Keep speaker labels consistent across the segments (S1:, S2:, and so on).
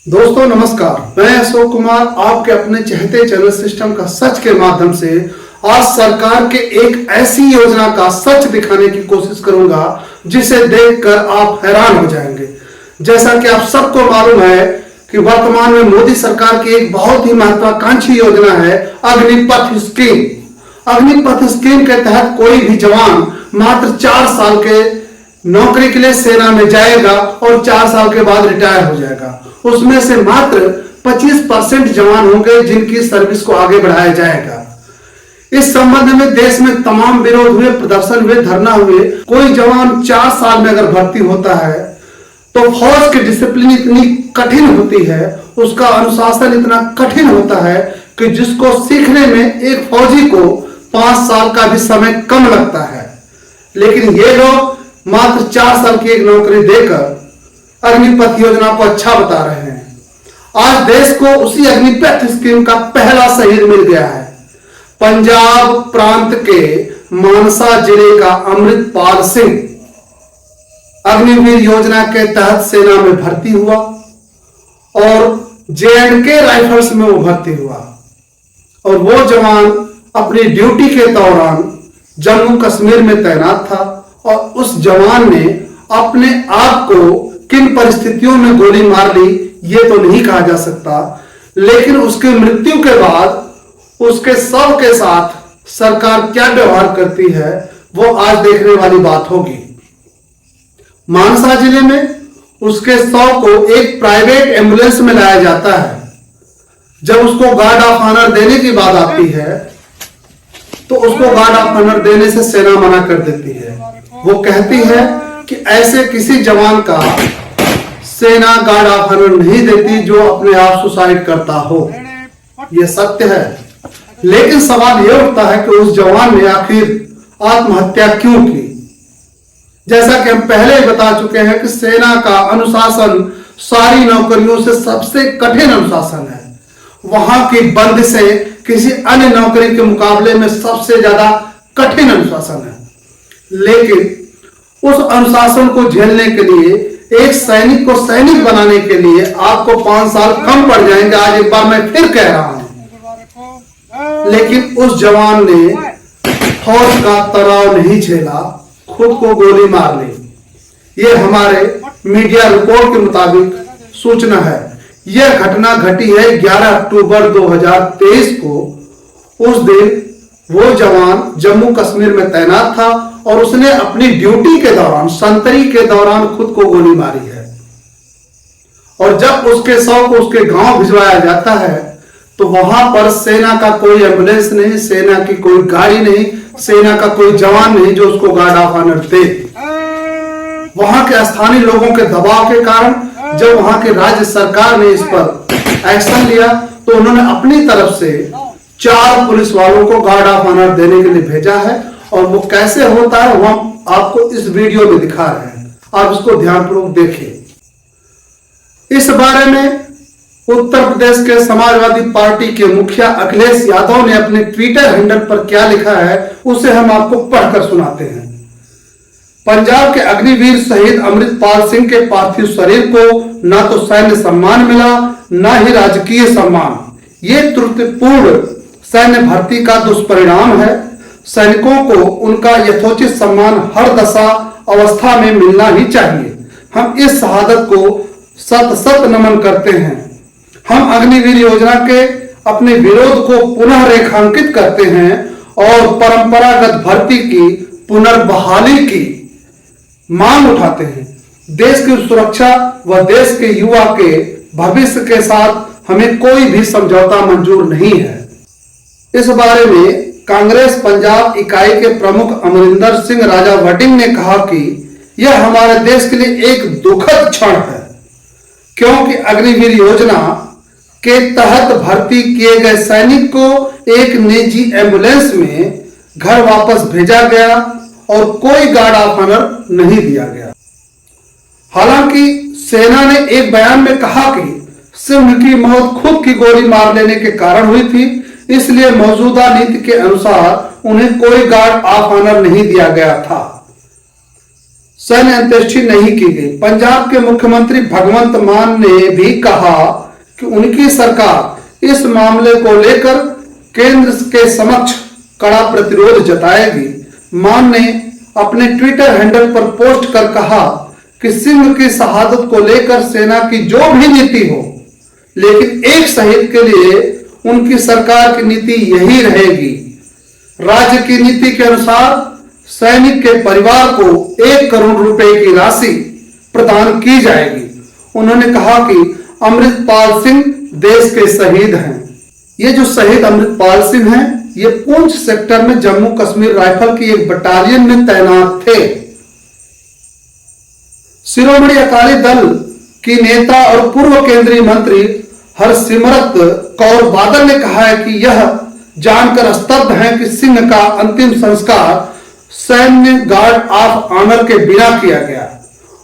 S1: दोस्तों नमस्कार, मैं अशोक कुमार आपके अपने चहते चैनल सिस्टम का सच के माध्यम से आज सरकार के एक ऐसी योजना का सच दिखाने की कोशिश करूंगा जिसे देखकर आप हैरान हो जाएंगे। जैसा कि आप सबको मालूम है कि वर्तमान में मोदी सरकार की एक बहुत ही महत्वाकांक्षी योजना है अग्निपथ स्कीम। अग्निपथ स्कीम के तहत कोई भी जवान मात्र 4 साल के नौकरी के लिए सेना में जाएगा और 4 साल के बाद रिटायर हो जाएगा। उसमें से मात्र 25% जवान होंगे जिनकी सर्विस को आगे बढ़ाया जाएगा। इस संबंध में देश में तमाम विरोध हुए, प्रदर्शन हुए, धरना हुए। कोई जवान 4 साल में अगर भर्ती होता है तो फौज की डिसिप्लिन इतनी कठिन होती है, उसका अनुशासन इतना कठिन होता है कि जिसको सीखने में एक फौजी को 5 साल का भी समय कम लगता है। लेकिन ये लोग मात्र 4 साल की एक नौकरी देकर अग्निपथ योजना को अच्छा बता रहे हैं। आज देश को उसी अग्निपथ स्कीम का पहला शहीद मिल गया है। पंजाब प्रांत के मानसा जिले का अमृतपाल सिंह अग्निवीर योजना के तहत सेना में भर्ती हुआ और J&K राइफल्स में वो भर्ती हुआ और वो जवान अपनी ड्यूटी के दौरान जम्मू कश्मीर में तैनात था और उस जवान ने अपने आप को किन परिस्थितियों में गोली मार ली ये तो नहीं कहा जा सकता, लेकिन उसकी मृत्यु के बाद उसके शव के साथ सरकार क्या व्यवहार करती है वो आज देखने वाली बात होगी। मानसा जिले में उसके शव को एक प्राइवेट एम्बुलेंस में लाया जाता है। जब उसको गार्ड ऑफ ऑनर देने की बात आती है तो उसको गार्ड ऑफ ऑनर देने से सेना मना कर देती है। वो कहती है कि ऐसे किसी जवान का सेना गार्ड ऑफ ऑनर नहीं देती जो अपने आप सुसाइड करता हो। यह सत्य है, लेकिन सवाल यह उठता है कि उस जवान ने आखिर आत्महत्या क्यों की। जैसा कि हम पहले ही बता चुके हैं कि सेना का अनुशासन सारी नौकरियों से सबसे कठिन अनुशासन है। वहां की बंदिशें किसी अन्य नौकरी के मुकाबले में सबसे ज्यादा कठिन अनुशासन है, लेकिन उस अनुशासन को झेलने के लिए एक सैनिक को सैनिक बनाने के लिए आपको 5 साल कम पड़ जाएंगे। आज एक बार मैं फिर कह रहा हूं, लेकिन उस जवान ने फौज का तनाव नहीं झेला, खुद को गोली मार ली। यह हमारे मीडिया रिपोर्ट के मुताबिक सूचना है। यह घटना घटी है 11 अक्टूबर 2023 को। उस दिन वो जवान जम्मू कश्मीर में तैनात था और उसने अपनी ड्यूटी के दौरान, संतरी के दौरान खुद को गोली मारी है। और जब उसके शव को उसके गांव भिजवाया जाता है तो वहां पर सेना का कोई एम्बुलेंस नहीं, सेना की कोई गाड़ी नहीं, सेना का कोई जवान नहीं जो उसको गार्ड ऑफ ऑनर दे। वहां के स्थानीय लोगों के दबाव के कारण जब वहां की राज्य सरकार ने इस पर एक्शन लिया तो उन्होंने अपनी तरफ से 4 पुलिस वालों को गार्ड ऑफ ऑनर देने के लिए भेजा है। और वो कैसे होता है वो हम आपको इस वीडियो में दिखा रहे हैं, आप इसको ध्यानपूर्वक देखिए। इस बारे में उत्तर प्रदेश के समाजवादी पार्टी के मुखिया अखिलेश यादव ने अपने ट्विटर हैंडल पर क्या लिखा है उसे हम आपको पढ़कर सुनाते हैं। पंजाब के अग्निवीर शहीद अमृतपाल सिंह के पार्थिव शरीर को न तो सैन्य सम्मान मिला न ही राजकीय सम्मान। ये त्रुटिपूर्ण सैन्य भर्ती का दुष्परिणाम है। सैनिकों को उनका यथोचित सम्मान हर दशा अवस्था में मिलना ही चाहिए। हम इस शहादत को सत सत नमन करते हैं। हम अग्निवीर योजना के अपने विरोध को पुनः रेखांकित करते हैं और परंपरागत भर्ती की पुनर्बहाली की मांग उठाते हैं। देश की सुरक्षा व देश के युवा के भविष्य के साथ हमें कोई भी समझौता मंजूर नहीं है। इस बारे में कांग्रेस पंजाब इकाई के प्रमुख अमरिंदर सिंह राजा वटिंग ने कहा कि यह हमारे देश के लिए एक दुखद क्षण है, क्योंकि अग्निवीर योजना के तहत भर्ती किए गए सैनिक को एक निजी एम्बुलेंस में घर वापस भेजा गया और कोई गार्ड ऑफ ऑनर नहीं दिया गया। हालांकि सेना ने एक बयान में कहा कि सिंह की मौत खुद की गोली मार लेने के कारण हुई थी, इसलिए मौजूदा नीति के अनुसार उन्हें कोई गार्ड ऑफ ऑनर नहीं दिया गया था। सैन्य अंत्येष्टि नहीं की गई। पंजाब के मुख्यमंत्री भगवंत मान ने भी कहा कि उनकी सरकार इस मामले को लेकर केंद्र के समक्ष कड़ा प्रतिरोध जताएगी। मान ने अपने ट्विटर हैंडल पर पोस्ट कर कहा कि सिंह की शहादत को लेकर सेना की जो भी नीति हो, लेकिन एक शहीद के लिए उनकी सरकार की नीति यही रहेगी। राज्य की नीति के अनुसार सैनिक के परिवार को 1 करोड़ रुपए की राशि प्रदान की जाएगी। उन्होंने कहा कि अमृतपाल सिंह देश के शहीद हैं। ये जो शहीद अमृतपाल सिंह हैं, ये पुंछ सेक्टर में जम्मू कश्मीर राइफल की एक बटालियन में तैनात थे। शिरोमणि अकाली दल की नेता और पूर्व केंद्रीय मंत्री हरसिमरत कौर बादल ने कहा है कि यह जानकर स्तब्ध है कि सिंह का अंतिम संस्कार सैन्य गार्ड ऑफ ऑनर के बिना किया गया।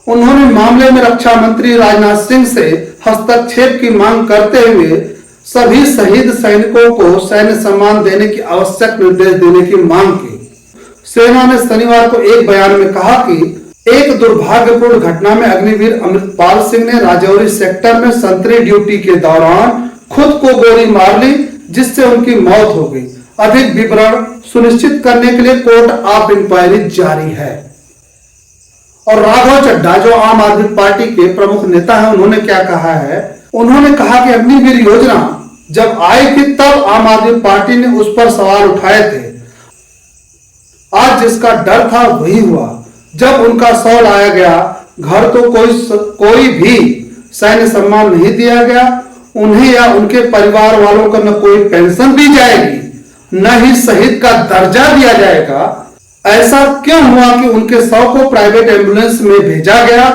S1: उन्होंने मामले में रक्षा मंत्री राजनाथ सिंह से हस्तक्षेप की मांग करते हुए सभी शहीद सैनिकों को सैन्य सम्मान देने की आवश्यक निर्देश देने की मांग की। सेना ने शनिवार को एक बयान में कहा कि एक दुर्भाग्यपूर्ण घटना में अग्निवीर अमृतपाल सिंह ने राजौरी सेक्टर में संतरी ड्यूटी के दौरान खुद को गोली मार ली, जिससे उनकी मौत हो गई। अधिक विवरण सुनिश्चित करने के लिए कोर्ट ऑफ इंक्वायरी जारी है। और राघव चड्ढा जो आम आदमी पार्टी के प्रमुख नेता हैं, उन्होंने क्या कहा है? उन्होंने कहा कि अग्निवीर योजना जब आई थी तब आम आदमी पार्टी ने उस पर सवाल उठाए थे। आज जिसका डर था वही हुआ। जब उनका शव लाया गया घर तो कोई भी सैन्य सम्मान नहीं दिया गया। उन्हें या उनके परिवार वालों को न कोई पेंशन दी जाएगी, न ही शहीद का दर्जा दिया जाएगा। ऐसा क्यों हुआ कि उनके शव को प्राइवेट एम्बुलेंस में भेजा गया?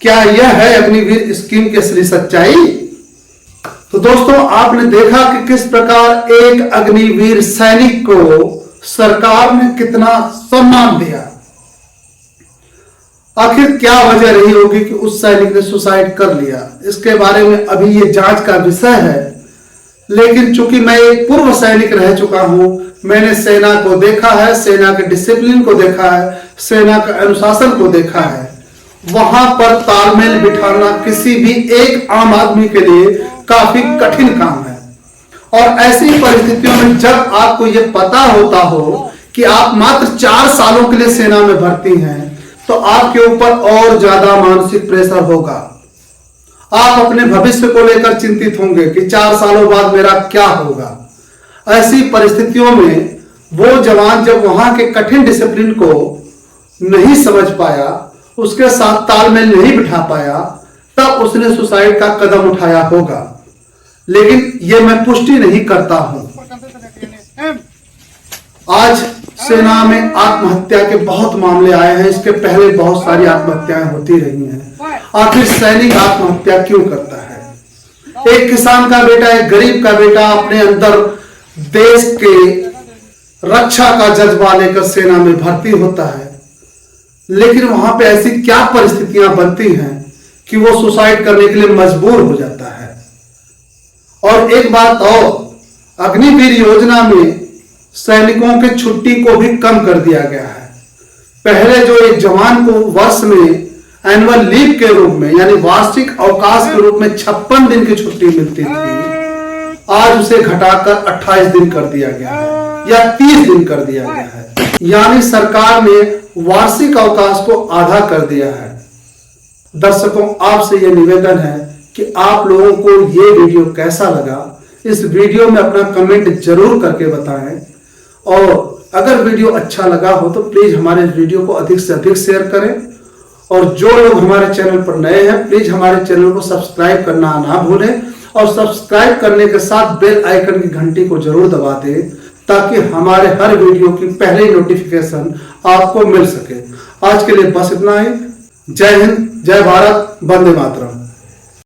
S1: क्या यह है अग्निवीर स्कीम की असली सच्चाई? तो दोस्तों, आपने देखा कि किस प्रकार एक अग्निवीर सैनिक को सरकार ने कितना सम्मान दिया। आखिर क्या वजह रही होगी कि उस सैनिक ने सुसाइड कर लिया? इसके बारे में अभी ये जांच का विषय है। लेकिन चूंकि मैं एक पूर्व सैनिक रह चुका हूं, मैंने सेना को देखा है, सेना के डिसिप्लिन को देखा है, सेना के अनुशासन को देखा है। वहां पर तालमेल बिठाना किसी भी एक आम आदमी के लिए काफी कठिन काम है। और ऐसी परिस्थितियों में जब आपको यह पता होता हो कि आप मात्र 4 सालों के लिए सेना में भर्ती हैं, तो आपके ऊपर और ज्यादा मानसिक प्रेशर होगा। आप अपने भविष्य को लेकर चिंतित होंगे कि 4 सालों बाद मेरा क्या होगा। ऐसी परिस्थितियों में वो जवान जब वहां के कठिन डिसिप्लिन को नहीं समझ पाया, उसके साथ तालमेल नहीं बिठा पाया, तब उसने सुसाइड का कदम उठाया होगा। लेकिन यह मैं पुष्टि नहीं करता हूं। आज सेना में आत्महत्या के बहुत मामले आए हैं। इसके पहले बहुत सारी आत्महत्याएं होती रही हैं। आखिर सैनिक आत्महत्या क्यों करता है? एक किसान का बेटा, एक गरीब का बेटा अपने अंदर देश के रक्षा का जज्बा लेकर सेना में भर्ती होता है, लेकिन वहां पे ऐसी क्या परिस्थितियां बनती हैं कि वो सुसाइड करने के लिए मजबूर हो जाता है। और एक बात और, अग्निवीर योजना में सैनिकों की छुट्टी को भी कम कर दिया गया है। पहले जो एक जवान को वर्ष में एनुअल लीव के रूप में, यानी वार्षिक अवकाश के रूप में 56 दिन की छुट्टी मिलती थी, आज उसे घटाकर 28 दिन कर दिया गया है या 30 दिन कर दिया गया है। यानी सरकार ने वार्षिक अवकाश को आधा कर दिया है। दर्शकों, आपसे यह निवेदन है कि आप लोगों को ये वीडियो कैसा लगा, इस वीडियो में अपना कमेंट जरूर करके बताएं। और अगर वीडियो अच्छा लगा हो तो प्लीज हमारे वीडियो को अधिक से अधिक शेयर करें। और जो लोग हमारे चैनल पर नए हैं, प्लीज हमारे चैनल को सब्सक्राइब करना ना भूलें। और सब्सक्राइब करने के साथ बेल आइकन की घंटी को जरूर दबा दें, ताकि हमारे हर वीडियो की पहले नोटिफिकेशन आपको मिल सके। आज के लिए बस इतना ही। जय हिंद, जय भारत, वंदे मातरम।